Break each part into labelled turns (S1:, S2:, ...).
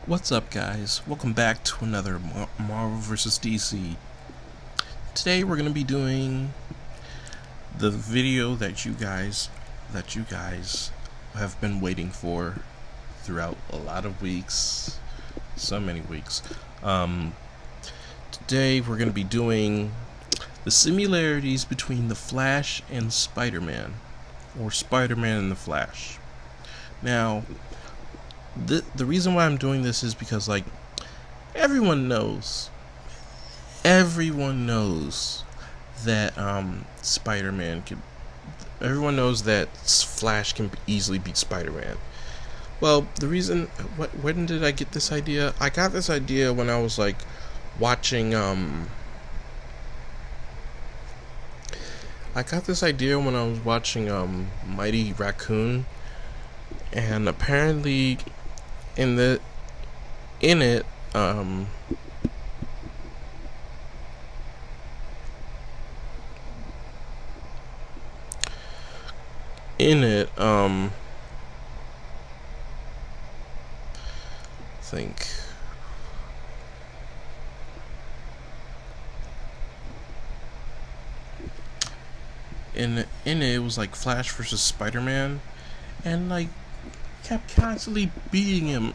S1: What's up, guys? Welcome back to another Marvel vs. DC. Today we're going to be doing the video that you guys have been waiting for throughout a lot of weeks, so many weeks. Today we're going to be doing the similarities between the Flash and Spider-Man, or Spider-Man and the Flash. Now, the reason why I'm doing this is because, like, everyone knows that Spider-Man can. Everyone knows that Flash can easily beat Spider-Man. Well, the reason, when did I get this idea? I got this idea when I was like watching Mighty Raccoon, and apparently in it think in it was like Flash versus Spider-Man, and like kept constantly beating him,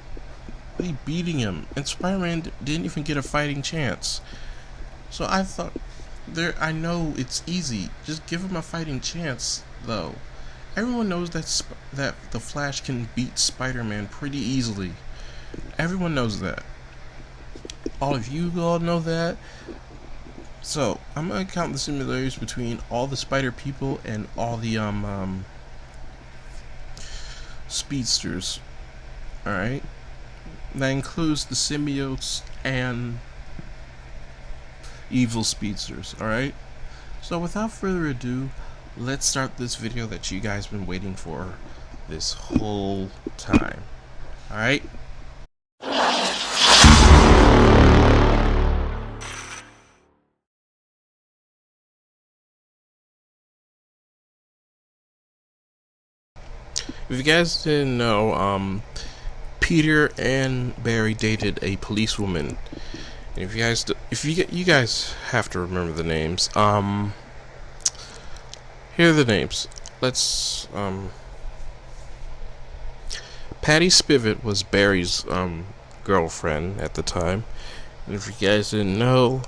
S1: and Spider-Man didn't even get a fighting chance. So I thought, I know it's easy, just give him a fighting chance. Though everyone knows that the Flash can beat Spider-Man pretty easily. Everyone knows that. All of you all know that. So I'm gonna count the similarities between all the Spider people and all the Speedsters. Alright? That includes the Symbiotes and evil Speedsters. Alright? So without further ado, let's start this video that you guys been waiting for this whole time. Alright? If you guys didn't know, Peter and Barry dated a policewoman. And you guys have to remember the names. Here are the names. Let's Patty Spivot was Barry's girlfriend at the time. And if you guys didn't know,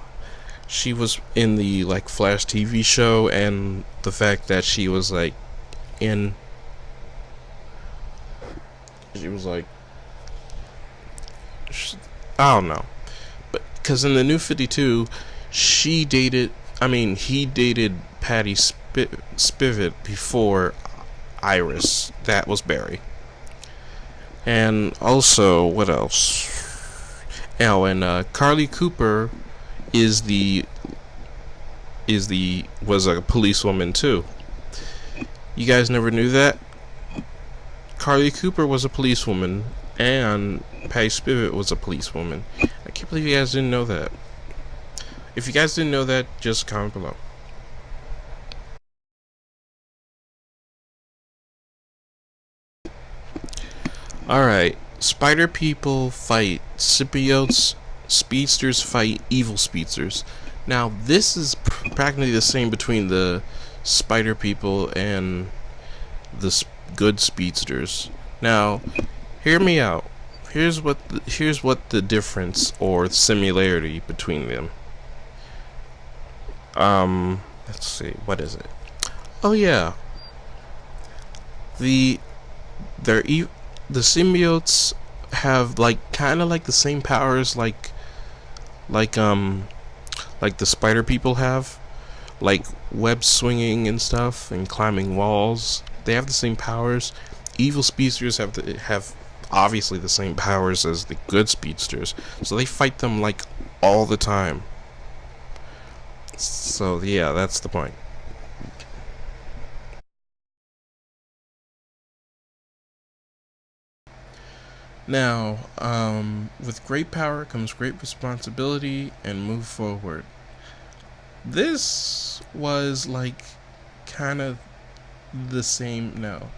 S1: she was in the like Flash TV show, and the fact that she was like I don't know, but because in the New 52, he dated Patty Spivot before Iris. That was Barry. And also, what else? Oh, and Carly Cooper was a policewoman too. You guys never knew that? Carly Cooper was a policewoman, and Patty Spivot was a policewoman. I can't believe you guys didn't know that. If you guys didn't know that, just comment below. Alright, Spider people fight Symbiotes, Speedsters fight evil Speedsters. Now, this is practically the same between the Spider people and the good Speedsters. Now, hear me out. Here's what the difference or similarity between them. Let's see, what is it? Oh yeah, the symbiotes have like kind of like the same powers like the Spider people have, like web swinging and stuff and climbing walls. They have the same powers. Evil Speedsters have obviously the same powers as the good Speedsters, so they fight them like all the time. So yeah, that's the point. Now, with great power comes great responsibility, and move forward. This was like kind of the same. No,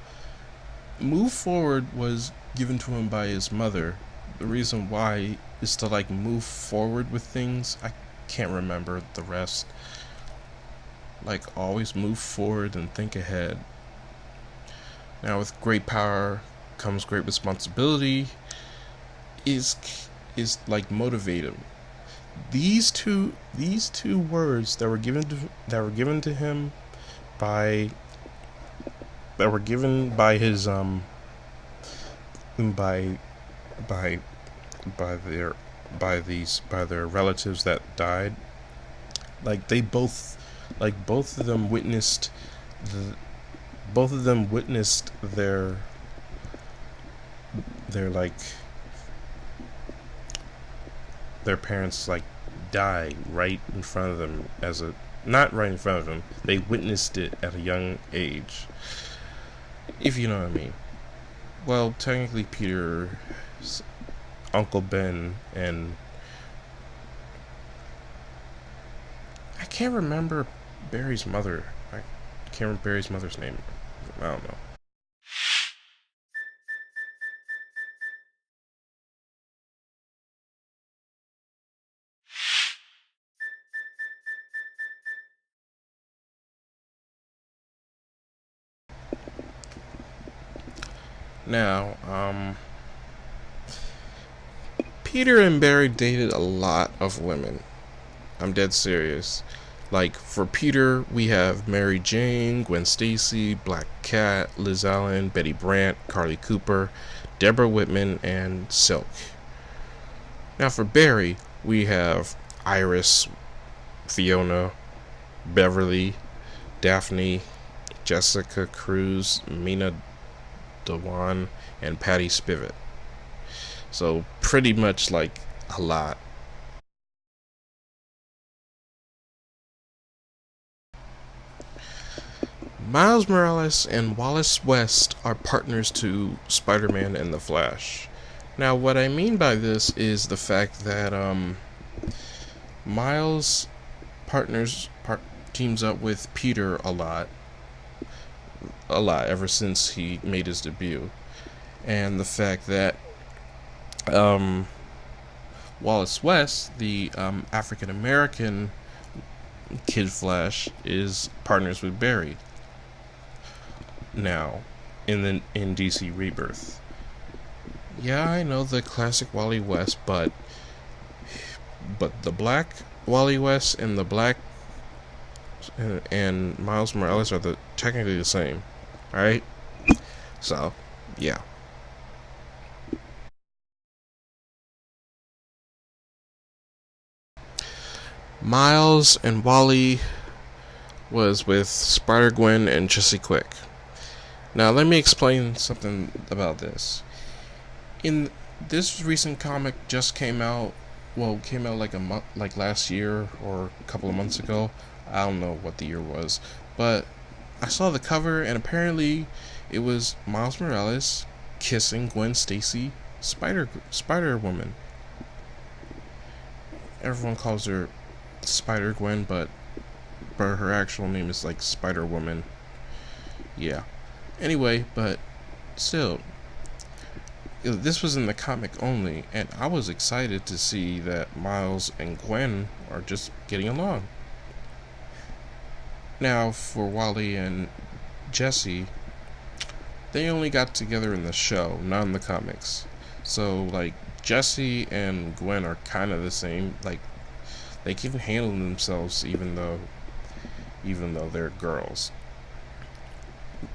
S1: Move Forward was given to him by his mother, the reason why is to like move forward with things. I can't remember the rest. Like always move forward and think ahead. Now with great power comes great responsibility. Is like motivated. These two words that were given to him by that were given by his by by by their by their relatives that died. Like they both like both of them witnessed their like their parents like die right in front of them, as a not right in front of them. They witnessed it at a young age, if you know what I mean. Well, technically Peter's Uncle Ben and I can't remember Barry's mother. I can't remember Barry's mother's name. I don't know. Now, Peter and Barry dated a lot of women. I'm dead serious. Like, for Peter, we have Mary Jane, Gwen Stacy, Black Cat, Liz Allen, Betty Brant, Carly Cooper, Deborah Whitman, and Silk. Now, for Barry, we have Iris, Fiona, Beverly, Daphne, Jessica Cruz, Mina Dewan, and Patty Spivot. So, pretty much like a lot. Miles Morales and Wallace West are partners to Spider-Man and the Flash. Now, what I mean by this is the fact that Miles teams up with Peter a lot ever since he made his debut, and the fact that Wallace West, the African American Kid Flash, is partners with Barry now in DC Rebirth. Yeah, I know the classic Wally West, but the black Wally West and the black and Miles Morales are technically the same, alright? So, yeah. Miles and Wally was with Spider-Gwen and Jesse Quick. Now, let me explain something about this. In this recent comic just came out like a month, like last year or a couple of months ago. I don't know what the year was, but I saw the cover and apparently it was Miles Morales kissing Gwen Stacy, Spider Woman. Everyone calls her Spider Gwen, but her actual name is like Spider Woman. Yeah. Anyway, but still, this was in the comic only, and I was excited to see that Miles and Gwen are just getting along. Now, for Wally and Jesse, they only got together in the show, not in the comics. So, like, Jesse and Gwen are kind of the same. Like, they can handle themselves even though they're girls.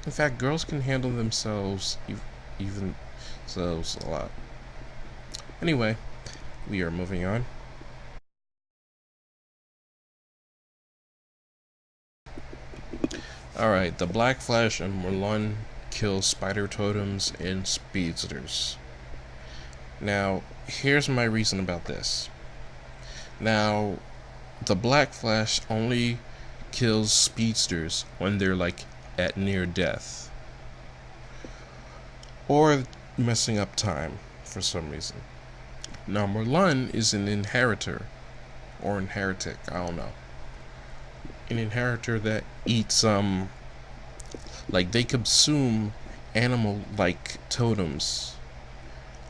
S1: In fact, girls can handle themselves even themselves a lot. Anyway, we are moving on. Alright, the Black Flash and Merlin kill spider totems in Speedsters. Now, here's my reason about this. Now, the Black Flash only kills speedsters when they're like at near death or messing up time for some reason. Now, Merlin is an inheritor or inheritic, I don't know. An inheritor that eats like they consume animal like totems.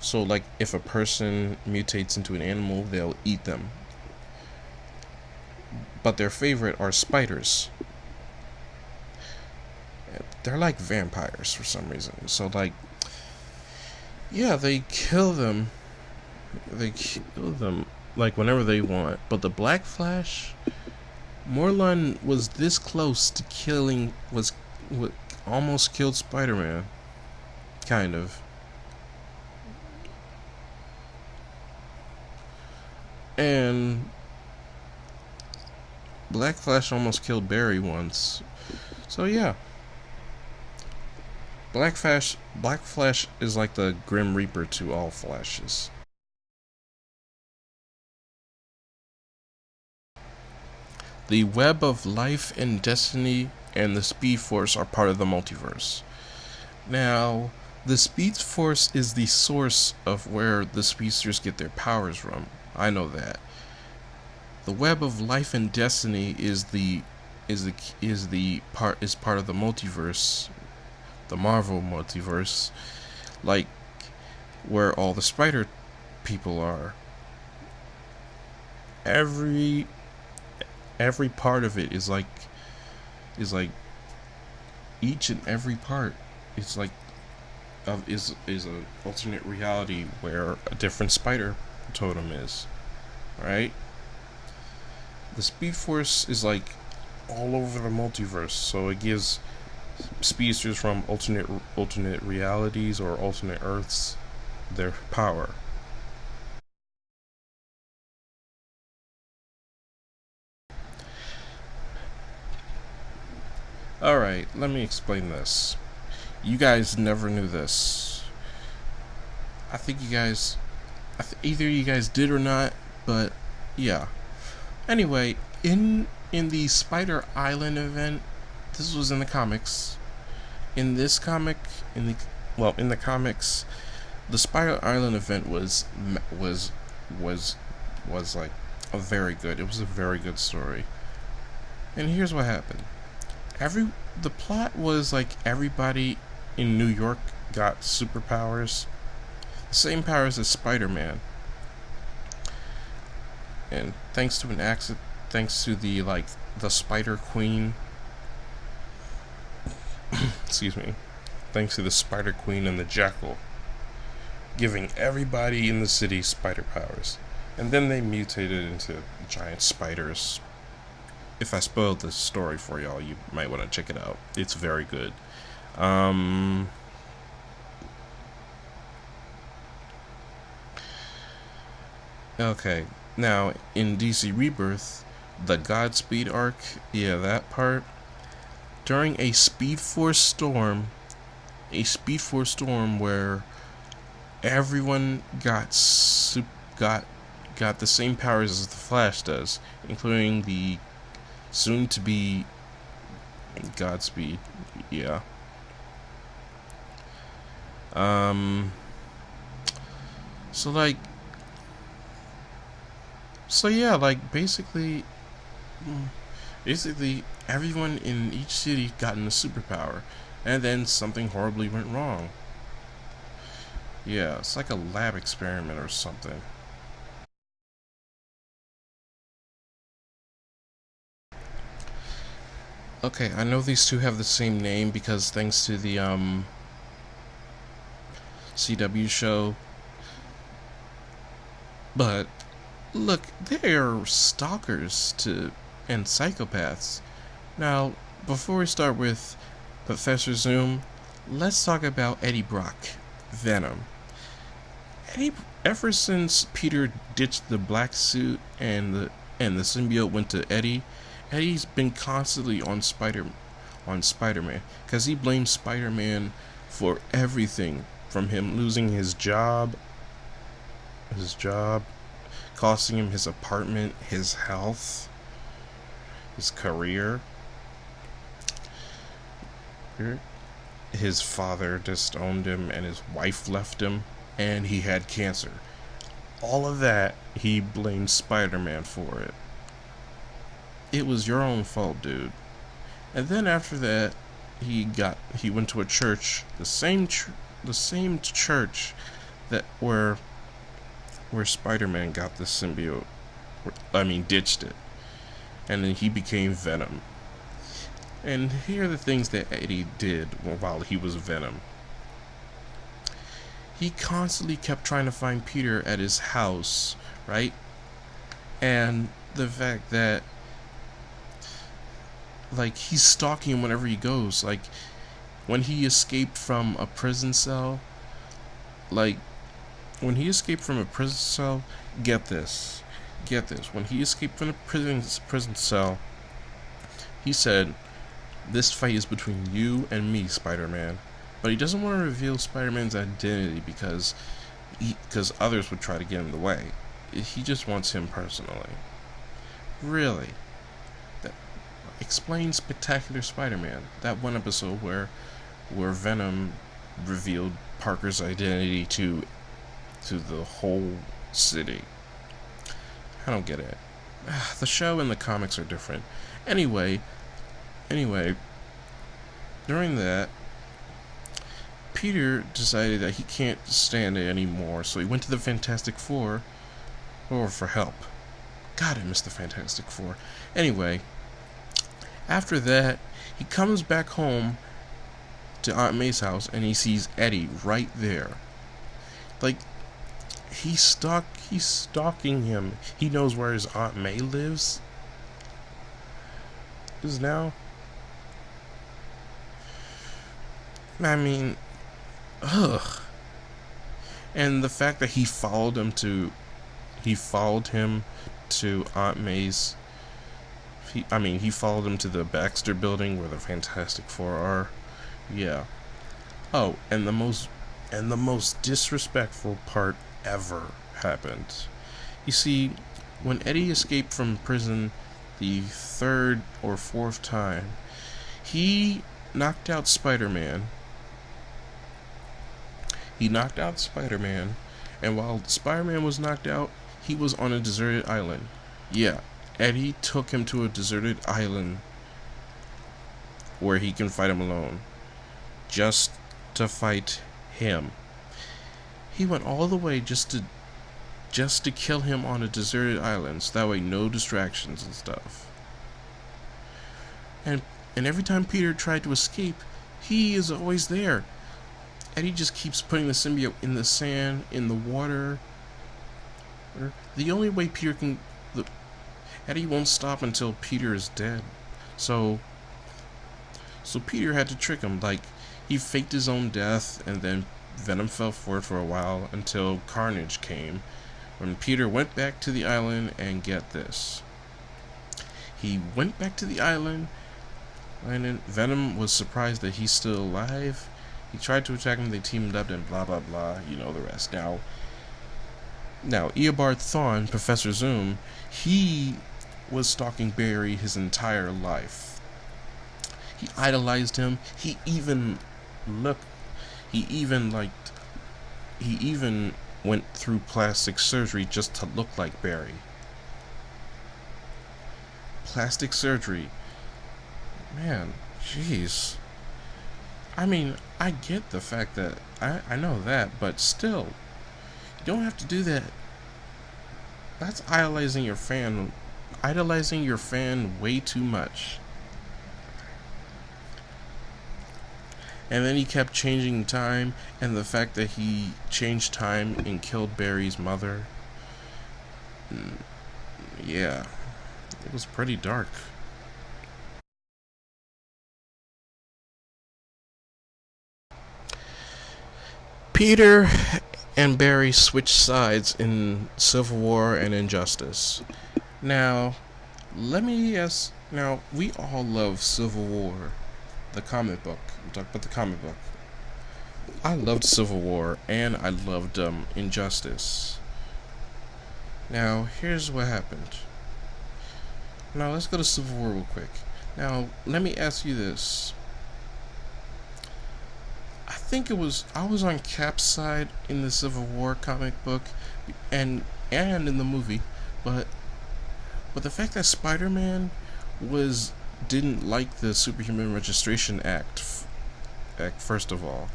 S1: So, like, if a person mutates into an animal, they'll eat them. But their favorite are spiders. They're like vampires for some reason. So, like, yeah, they kill them. They kill them, like, whenever they want. But the Black Flash, Morlun was this close to killing, almost killed Spider-Man. Kind of. And Black Flash almost killed Barry once. So yeah. Black Flash is like the Grim Reaper to all Flashes. The Web of Life and Destiny and the Speed Force are part of the multiverse. Now, the Speed Force is the source of where the Speedsters get their powers from. I know that. The Web of Life and Destiny is part of the multiverse, the Marvel multiverse, like where all the Spider people are. Every part of it is like each and every part. It's like is a alternate reality where a different spider totem is, right? The Speed Force is like all over the multiverse, so it gives speedsters from alternate realities or alternate Earths their power. Alright, let me explain this. You guys never knew this. I think you guys, either you guys did or not, but yeah. Anyway, in the Spider Island event, this was in the comics. In this comic, in the comics, the Spider Island event was like a very good. It was a very good story. And here's what happened. The plot was like everybody in New York got superpowers, same powers as Spider-Man. And thanks to an accident, thanks to the Spider Queen, excuse me, thanks to the Spider Queen and the Jackal, giving everybody in the city spider powers. And then they mutated into giant spiders. If I spoiled the story for y'all, you might want to check it out. It's very good. Okay, now in DC Rebirth, the Godspeed arc, yeah, that part. During a Speed Force storm where everyone got the same powers as the Flash does, including the soon-to-be Godspeed, yeah. Basically everyone in each city got a superpower, and then something horribly went wrong. Yeah, it's like a lab experiment or something. Okay, I know these two have the same name because thanks to the CW show, but look, they are stalkers and psychopaths. Now, before we start with Professor Zoom, let's talk about Eddie Brock, Venom. Ever since Peter ditched the black suit and the symbiote went to Eddie, Eddie's been constantly on Spider-Man, because he blames Spider-Man for everything, from him losing his job, costing him his apartment, his health, his career. His father disowned him and his wife left him, and he had cancer. All of that, he blamed Spider-Man for it. It was your own fault, dude. And then after that, he went to a church, the same church that where Spider-Man got the symbiote. I mean, ditched it, and then he became Venom. And here are the things that Eddie did while he was Venom. He constantly kept trying to find Peter at his house, right? And the fact that, like, he's stalking him whenever he goes. Like, when he escaped from a prison cell, like, when he escaped from a prison cell, get this. When he escaped from a prison cell, he said, "This fight is between you and me, Spider-Man." But he doesn't want to reveal Spider-Man's identity because others would try to get in the way. He just wants him personally. Really? That explains Spectacular Spider-Man. That one episode where Venom revealed Parker's identity to the whole city. I don't get it. The show and the comics are different. Anyway, during that, Peter decided that he can't stand it anymore, so he went to the Fantastic Four for help. God, I miss the Fantastic Four. Anyway, after that, he comes back home to Aunt May's house and he sees Eddie right there. Like, he's stalking him. He knows where his Aunt May lives. Because now, I mean, ugh. And the fact that he followed him to Aunt May's. He followed him to the Baxter building where the Fantastic Four are. Yeah. Oh, and the most disrespectful part ever happened. You see, when Eddie escaped from prison the third or fourth time, he knocked out Spider-Man. And while Spider-Man was knocked out, he was on a deserted island. Yeah, Eddie took him to a deserted island where he can fight him alone. Just to fight him. He went all the way just to kill him on a deserted island, so that way no distractions and stuff. And every time Peter tried to escape, he is always there. Eddie just keeps putting the symbiote in the sand, in the water. The only way Eddie won't stop until Peter is dead. So Peter had to trick him. Like, he faked his own death, and then Venom fell for it for a while until Carnage came. When Peter went back to the island, and get this. He went back to the island, and then Venom was surprised that he's still alive. He tried to attack him, they teamed up, and blah blah blah, you know the rest. Now Eobard Thawne, Professor Zoom, he was stalking Barry his entire life. He idolized him. He even went through plastic surgery just to look like Barry. Plastic surgery. Man, jeez. I mean, I get the fact that I know that, but still, you don't have to do that. That's idolizing your fan way too much. And then he kept changing time, and the fact that he changed time and killed Barry's mother, yeah, it was pretty dark. Peter and Barry switched sides in Civil War and Injustice. Now, we all love Civil War, the comic book. I'm talking about the comic book. I loved Civil War, and I loved Injustice. Now, here's what happened. Now, let's go to Civil War real quick. Now, let me ask you this. I was on Cap's side in the Civil War comic book and in the movie, but the fact that Spider-Man didn't like the Superhuman Registration Act first of all.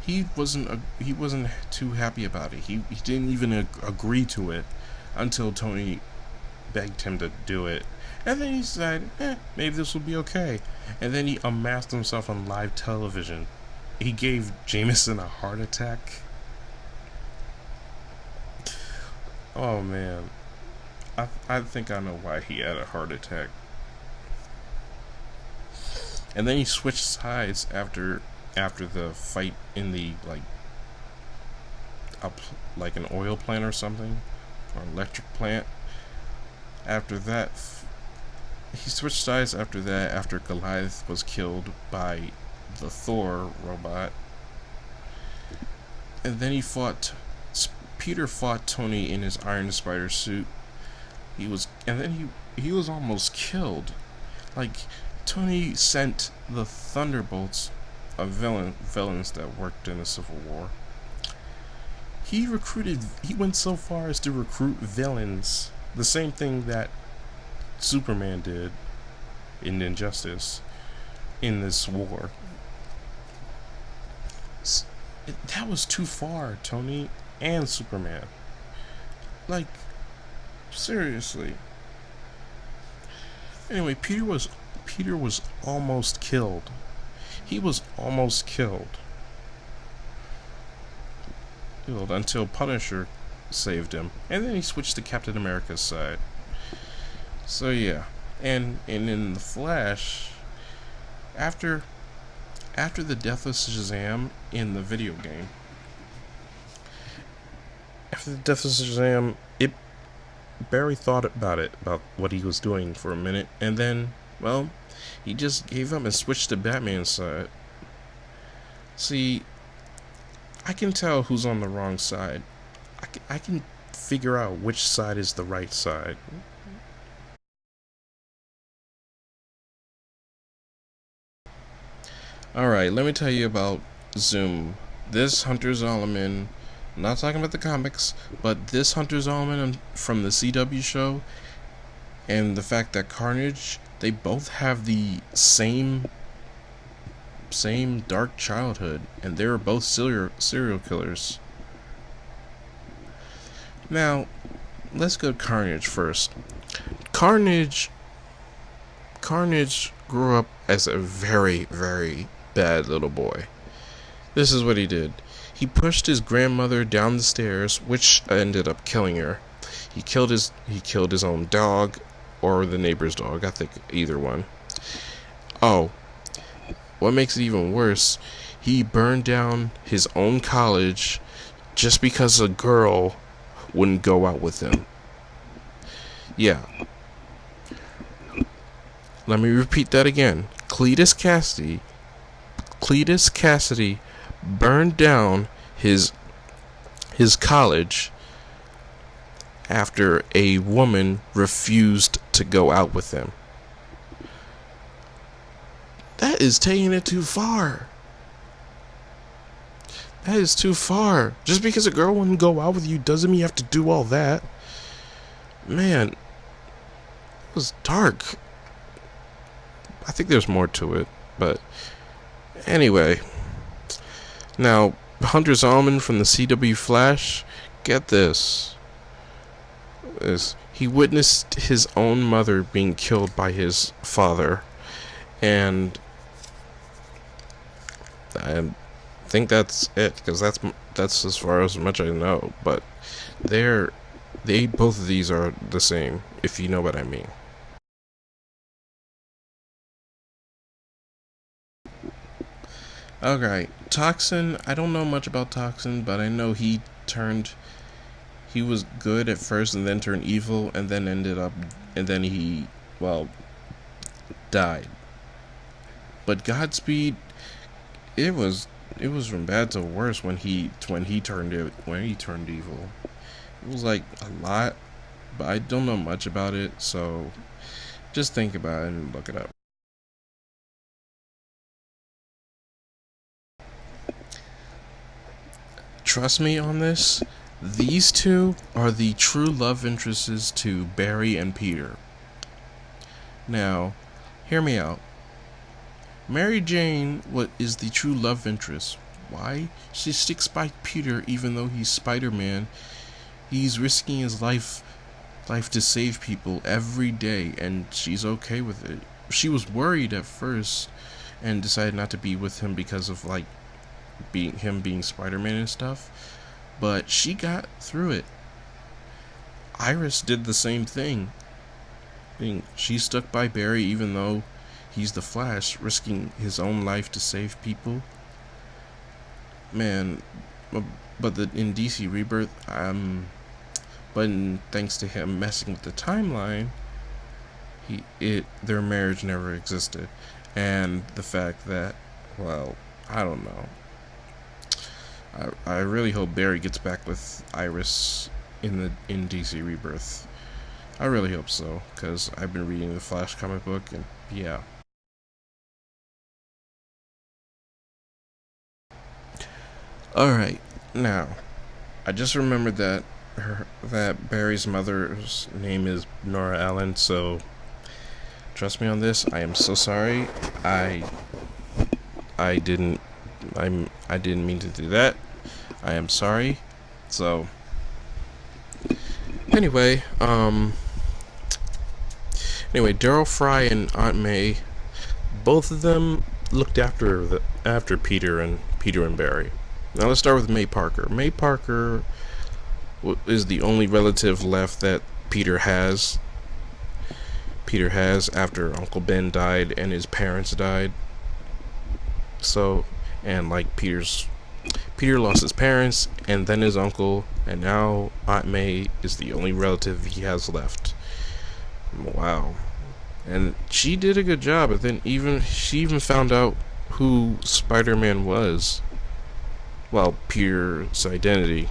S1: he wasn't too happy about it. He didn't even agree to it until Tony begged him to do it. And then he said, maybe this will be okay. And then he unmasked himself on live television. He gave Jameson a heart attack. Oh man. I think I know why he had a heart attack. And then he switched sides after the fight in the like an oil plant or something, or an electric plant. After that, he switched sides after that, after Goliath was killed by the Thor robot. And then Peter fought Tony in his Iron Spider suit. He was almost killed. Like, Tony sent the Thunderbolts, of villains that worked in the Civil War. He went so far as to recruit villains, the same thing that Superman did in Injustice, in this war. That was too far, Tony and Superman. Like, seriously. Anyway, Peter was almost killed. He was almost killed until Punisher saved him, and then he switched to Captain America's side. So yeah, and in the Flash, after the death of Shazam in the video game, Barry thought about what he was doing for a minute, and then, well, he just gave up and switched to Batman's side. See, I can tell who's on the wrong side. I can figure out which side is the right side. Alright, let me tell you about Zoom. This Hunter Zolomon, I'm not talking about the comics, but this Hunter Zolomon from the CW show, and the fact that Carnage, they both have the same dark childhood, and they were both serial killers. Now, let's go to Carnage first. Carnage grew up as a very, very bad little boy. This is what he did. He pushed his grandmother down the stairs, which ended up killing her. He killed his own dog, or the neighbor's dog, I think either one. Oh, what makes it even worse, he burned down his own college just because a girl wouldn't go out with him. Yeah. Let me repeat that again. Cletus Cassidy burned down his college after a woman refused to go out with him. That is taking it too far. That is too far. Just because a girl wouldn't go out with you doesn't mean you have to do all that. Man, it was dark. I think there's more to it, but anyway. Now, Hunter Zolomon from the CW Flash, get this. He witnessed his own mother being killed by his father, and I think that's it, because that's as far as much I know. But both of these are the same, if you know what I mean. Okay, Toxin, I don't know much about Toxin, but I know he was good at first and then turned evil, and then he died. But Godspeed, it was from bad to worse when he turned evil. It was like a lot, but I don't know much about it, so just think about it and look it up. Trust me on this, these two are the true love interests to Barry and Peter. Now, hear me out. Mary Jane is the true love interest. why? She sticks by Peter even though he's Spider-Man. He's risking his life to save people every day, and she's okay with it. She was worried at first and decided not to be with him because of like being Spider-Man and stuff, but she got through it. Iris did the same thing. She stuck by Barry even though he's the Flash, risking his own life to save people. Man, but in DC Rebirth, but thanks to him messing with the timeline, their marriage never existed, and the fact that, well, I don't know. I really hope Barry gets back with Iris in DC Rebirth. I really hope so, because I've been reading the Flash comic book, and yeah. Alright, now, I just remembered that Barry's mother's name is Nora Allen, so trust me on this. I am so sorry. I didn't mean to do that. I am sorry. So anyway, Daryl Fry and Aunt May, both of them looked after Peter and Barry. Now let's start with May Parker. May Parker is the only relative left that Peter has. Peter has after Uncle Ben died and his parents died. So, and like Peter lost his parents and then his uncle, and now Aunt May is the only relative he has left. Wow. And she did a good job, and then she even found out who Spider-Man was. Well, Peter's identity.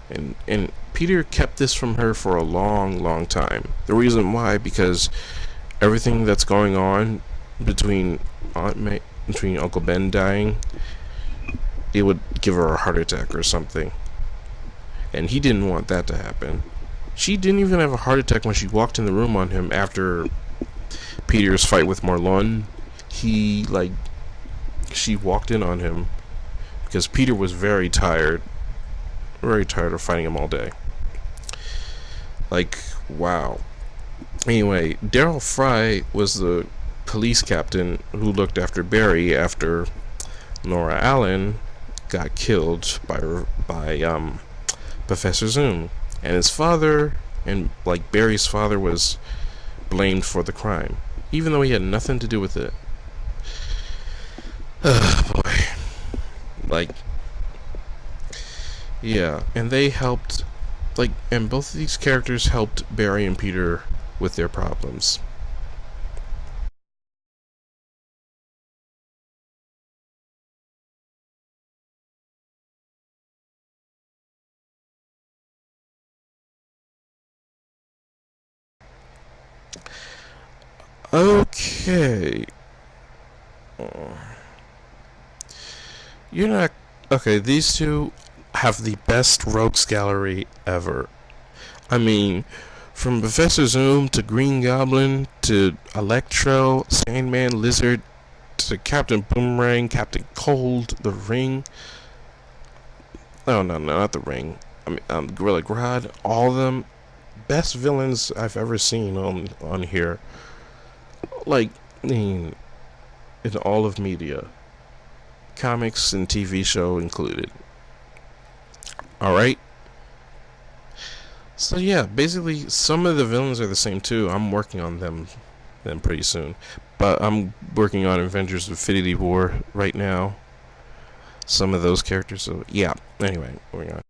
S1: And Peter kept this from her for a long time. The reason why, because everything that's going on between Uncle Ben dying, it would give her a heart attack or something. And he didn't want that to happen. She didn't even have a heart attack when she walked in the room on him after Peter's fight with Marlon. She walked in on him because Peter was very tired of fighting him all day. Wow. Anyway, Daryl Fry was the police captain who looked after Barry after Nora Allen got killed by Professor Zoom, and his father and Barry's father was blamed for the crime, even though he had nothing to do with it. Oh boy. Yeah, and they helped, and both of these characters helped Barry and Peter with their problems. Okay. You're not... Okay, these two have the best rogues gallery ever. I mean, from Professor Zoom to Green Goblin to Electro, Sandman, Lizard to Captain Boomerang, Captain Cold, The Ring. Oh, no, not The Ring. I mean, Gorilla Grodd, all of them. Best villains I've ever seen on here. In all of media. Comics and TV show included. Alright? So yeah, basically some of the villains are the same too. I'm working on them pretty soon. But I'm working on Avengers Infinity War right now. Some of those characters, so yeah. Anyway, moving on.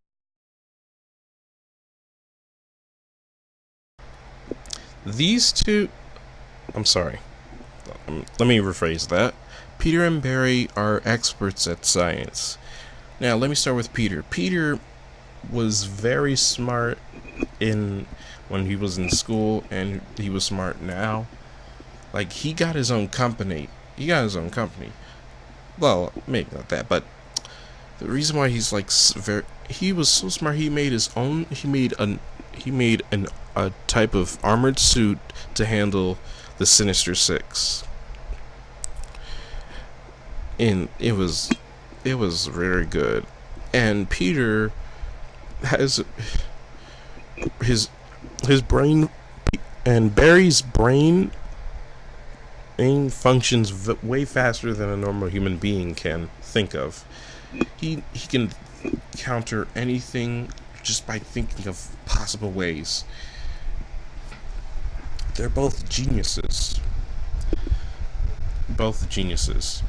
S1: These two... I'm sorry. Let me rephrase that. Peter and Barry are experts at science. Now, let me start with Peter. Peter was very smart when he was in school, and he was smart now. He got his own company. Well, maybe not that, but the reason why he's he was so smart, he made a type of armored suit to handle the Sinister Six. And it was It was very good. And Peter has his brain, and Barry's brain functions way faster than a normal human being can think of. He can counter anything just by thinking of possible ways. They're both geniuses. Both geniuses.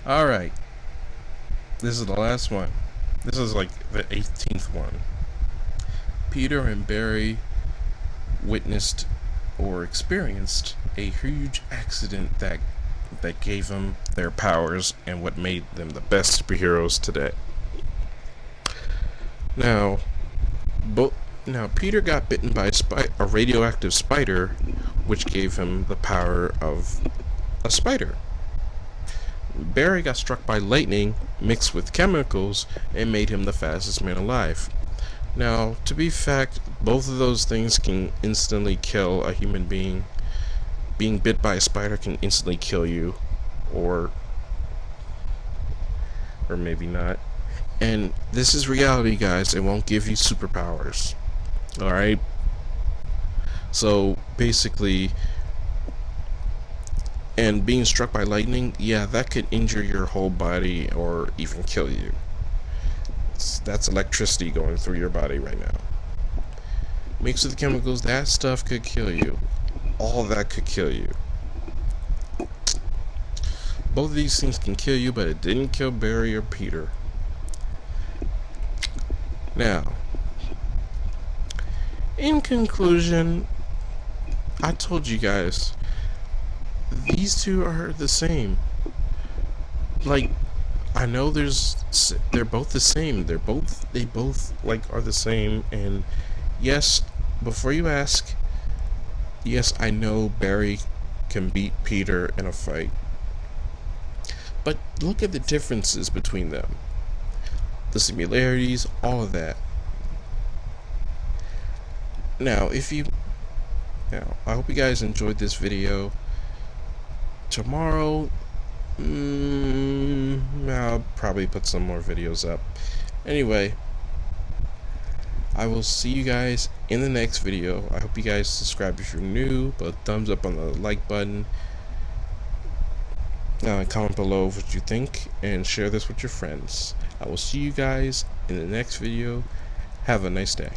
S1: Alright. This is the last one. This is like the 18th one. Peter and Barry witnessed or experienced a huge accident that gave them their powers and what made them the best superheroes today. Now, Peter got bitten by a radioactive spider, which gave him the power of a spider. Barry got struck by lightning mixed with chemicals and made him the fastest man alive. Now, to be fact, both of those things can instantly kill a human being. Being bit by a spider can instantly kill you, or maybe not. And this is reality, guys. It won't give you superpowers. Alright? So, basically, and being struck by lightning, yeah, that could injure your whole body or even kill you. That's electricity going through your body right now. Mixed with the chemicals, that stuff could kill you. All that could kill you. Both of these things can kill you, but it didn't kill Barry or Peter. Now, in conclusion, I told you guys, these two are the same. Like, I know they're both the same. They both like are the same. And yes, before you ask, yes, I know Barry can beat Peter in a fight. But look at the differences between them. The similarities, all of that. Now, I hope you guys enjoyed this video. Tomorrow, I'll probably put some more videos up. Anyway, I will see you guys in the next video. I hope you guys subscribe if you're new, put a thumbs up on the like button, comment below what you think, and share this with your friends. I will see you guys in the next video. Have a nice day.